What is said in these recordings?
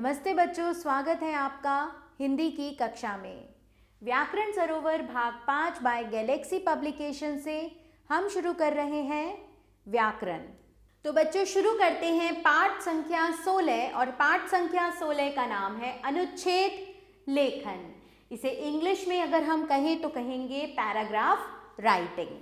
नमस्ते बच्चों, स्वागत है आपका हिंदी की कक्षा में। व्याकरण सरोवर भाग 5 बाय गैलेक्सी पब्लिकेशन से हम शुरू कर रहे हैं व्याकरण। तो बच्चों शुरू करते हैं पाठ संख्या 16 और पाठ संख्या 16 का नाम है अनुच्छेद लेखन। इसे इंग्लिश में अगर हम कहें तो कहेंगे पैराग्राफ राइटिंग।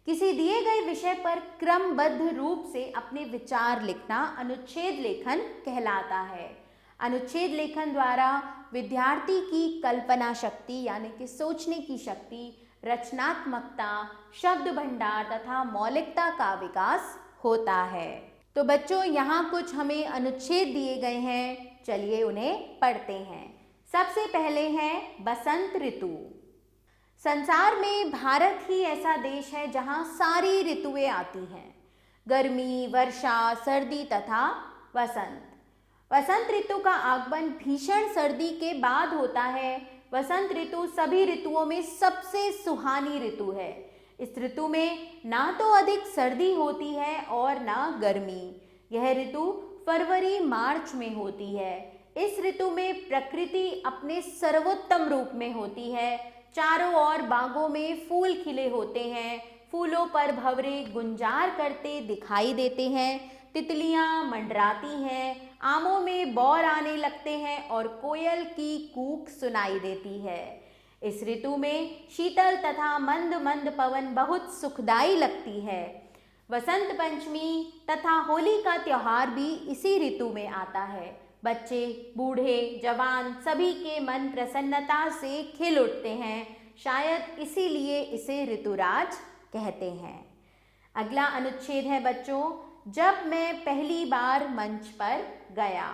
किसी दिए गए विषय पर क्रमबद्ध रूप से अपने विचार लिखना अनुच्छेद लेखन कहलाता है। अनुच्छेद लेखन द्वारा विद्यार्थी की कल्पना शक्ति यानी कि सोचने की शक्ति, रचनात्मकता, शब्द भंडार तथा मौलिकता का विकास होता है। तो बच्चों यहाँ कुछ हमें अनुच्छेद दिए गए हैं, चलिए उन्हें पढ़ते हैं। सबसे पहले है बसंत ऋतु। संसार में भारत ही ऐसा देश है जहाँ सारी ऋतुएं आती हैं, गर्मी, वर्षा, सर्दी तथा वसंत। वसंत ऋतु का आगमन भीषण सर्दी के बाद होता है। वसंत ऋतु सभी ऋतुओं में सबसे सुहानी ऋतु है। इस ऋतु में ना तो अधिक सर्दी होती है और ना गर्मी। यह ऋतु फरवरी मार्च में होती है। इस ऋतु में प्रकृति अपने सर्वोत्तम रूप में होती है। चारों ओर बागों में फूल खिले होते हैं, फूलों पर भंवरे गुंजार करते दिखाई देते हैं, तितलियां मंडराती हैं, आमों में बौर आने लगते हैं और कोयल की कूक सुनाई देती है। इस ऋतु में शीतल तथा मंद मंद पवन बहुत सुखदाई लगती है। वसंत पंचमी तथा होली का त्योहार भी इसी ऋतु में आता है। बच्चे, बूढ़े, जवान सभी के मन प्रसन्नता से खिल उठते हैं। शायद इसीलिए इसे ऋतुराज कहते हैं। अगला अनुच्छेद है बच्चों, जब मैं पहली बार मंच पर गया।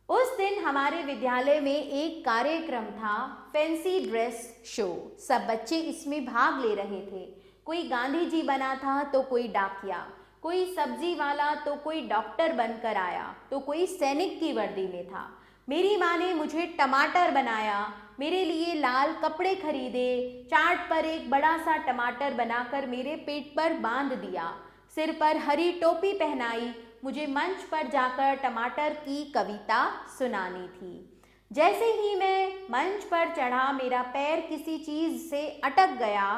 उस दिन हमारे विद्यालय में एक कार्यक्रम था, फैंसी ड्रेस शो। सब बच्चे इसमें भाग ले रहे थे। कोई गांधी जी बना था तो कोई डाकिया, कोई सब्जी वाला तो कोई डॉक्टर बनकर आया, तो कोई सैनिक की वर्दी में था। मेरी माँ ने मुझे टमाटर बनाया, मेरे लिए लाल कपड़े खरीदे, चाट पर एक बड़ा सा टमाटर बनाकर मेरे पेट पर बांध दिया, सिर पर हरी टोपी पहनाई। मुझे मंच पर जाकर टमाटर की कविता सुनानी थी। जैसे ही मैं मंच पर चढ़ा, मेरा पैर किसी चीज से अटक गया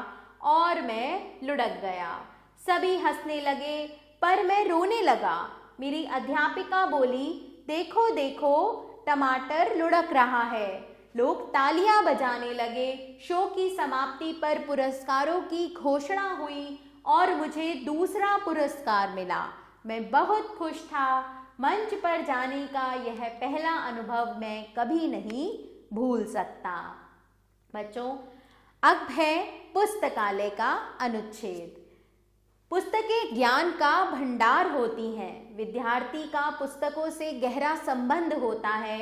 और मैं लुढ़क गया। सभी हंसने लगे पर मैं रोने लगा। मेरी अध्यापिका बोली, देखो देखो टमाटर लुढ़क रहा है। लोग तालियां बजाने लगे। शो की समाप्ति पर पुरस्कारों की घोषणा हुई और मुझे दूसरा पुरस्कार मिला। मैं बहुत खुश था। मंच पर जाने का यह पहला अनुभव मैं कभी नहीं भूल सकता। बच्चों, अब है पुस्तकालय का अनुच्छेद। पुस्तकें ज्ञान का भंडार होती हैं। विद्यार्थी का पुस्तकों से गहरा संबंध होता है।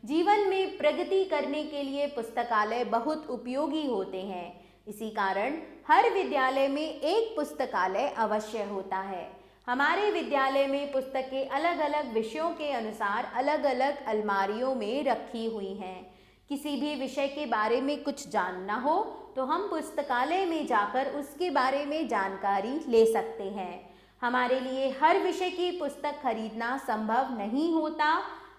जीवन में प्रगति करने के लिए पुस्तकालय बहुत उपयोगी होते हैं। इसी कारण हर विद्यालय में एक पुस्तकालय अवश्य होता है। हमारे विद्यालय में पुस्तकें अलग अलग विषयों के अनुसार अलग अलग अलमारियों में रखी हुई हैं। किसी भी विषय के बारे में कुछ जानना हो तो हम पुस्तकालय में जाकर उसके बारे में जानकारी ले सकते हैं। हमारे लिए हर विषय की पुस्तक खरीदना संभव नहीं होता,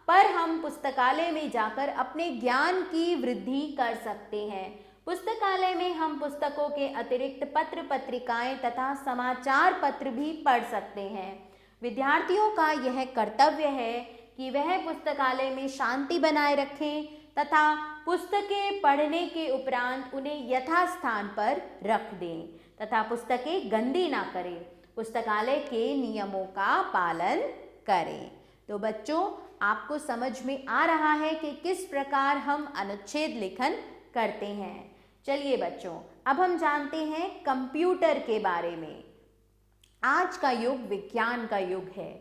पर हम पुस्तकालय में जाकर अपने ज्ञान की वृद्धि कर सकते हैं। पुस्तकालय में हम पुस्तकों के अतिरिक्त पत्र पत्रिकाएं तथा समाचार पत्र भी पढ़ सकते हैं। विद्यार्थियों का यह कर्तव्य है कि वह पुस्तकालय में शांति बनाए रखें तथा पुस्तकें पढ़ने के उपरांत उन्हें यथास्थान पर रख दें तथा पुस्तकें गंदी ना करें। पुस्तकालय के नियमों का पालन करें। तो बच्चों, आपको समझ में आ रहा है कि किस प्रकार हम अनुच्छेद लेखन करते हैं। चलिए बच्चों, अब हम जानते हैं कंप्यूटर के बारे में। आज का युग विज्ञान का युग है।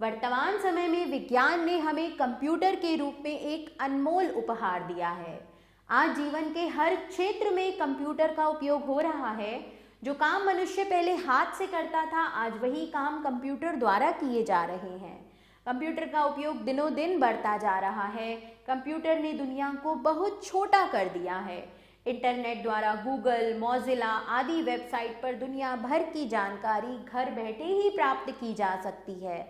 वर्तमान समय में विज्ञान ने हमें कंप्यूटर के रूप में एक अनमोल उपहार दिया है। आज जीवन के हर क्षेत्र में कंप्यूटर का उपयोग हो रहा है। जो काम मनुष्य पहले हाथ से करता था, आज वही काम कंप्यूटर द्वारा किए जा रहे हैं। कंप्यूटर का उपयोग दिनों दिन बढ़ता जा रहा है। कंप्यूटर ने दुनिया को बहुत छोटा कर दिया है। इंटरनेट द्वारा गूगल, मोजिला आदि वेबसाइट पर दुनिया भर की जानकारी घर बैठे ही प्राप्त की जा सकती है।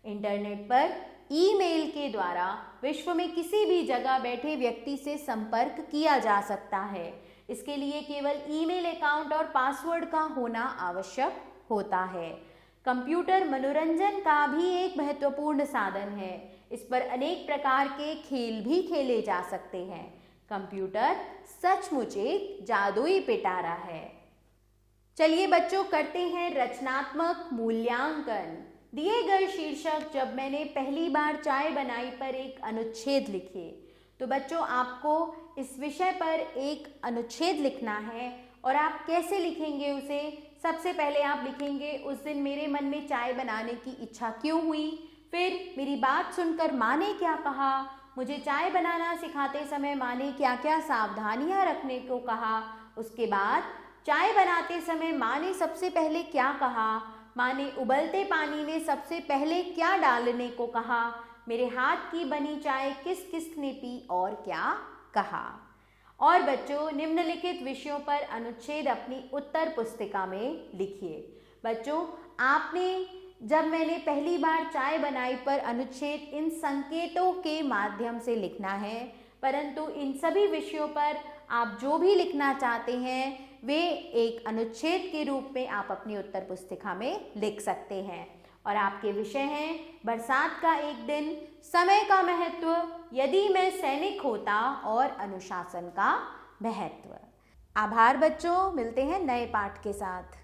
इंटरनेट पर ईमेल के द्वारा विश्व में किसी भी जगह बैठे व्यक्ति से संपर्क किया जा सकता है। इसके लिए केवल ईमेल अकाउंट और पासवर्ड का होना आवश्यक होता है। कंप्यूटर मनोरंजन का भी एक महत्वपूर्ण साधन है। इस पर अनेक प्रकार के खेल भी खेले जा सकते हैं। कंप्यूटर सचमुच एक जादुई पिटारा है। चलिए बच्चों, करते हैं रचनात्मक मूल्यांकन। दिए गए शीर्षक जब मैंने पहली बार चाय बनाई पर एक अनुच्छेद लिखे। तो बच्चों, आपको इस विषय पर एक अनुच्छेद लिखना है। और आप कैसे लिखेंगे उसे? सबसे पहले आप लिखेंगे, उस दिन मेरे मन में चाय बनाने की इच्छा क्यों हुई। फिर मेरी बात सुनकर माँ ने क्या कहा। मुझे चाय बनाना सिखाते समय माँ ने क्या क्या सावधानियाँ रखने को कहा। उसके बाद चाय बनाते समय माँ ने सबसे पहले क्या कहा। माँ ने उबलते पानी में सबसे पहले क्या डालने को कहा। मेरे हाथ की बनी चाय किस किस ने पी और क्या कहा। और बच्चों, निम्नलिखित विषयों पर अनुच्छेद अपनी उत्तर पुस्तिका में लिखिए। बच्चों, आपने जब मैंने पहली बार चाय बनाई पर अनुच्छेद इन संकेतों के माध्यम से लिखना है, परंतु इन सभी विषयों पर आप जो भी लिखना चाहते हैं वे एक अनुच्छेद के रूप में आप अपनी उत्तर पुस्तिका में लिख सकते हैं। और आपके विषय हैं बरसात का एक दिन, समय का महत्व, यदि मैं सैनिक होता और अनुशासन का महत्व। आभार बच्चों, मिलते हैं नए पाठ के साथ।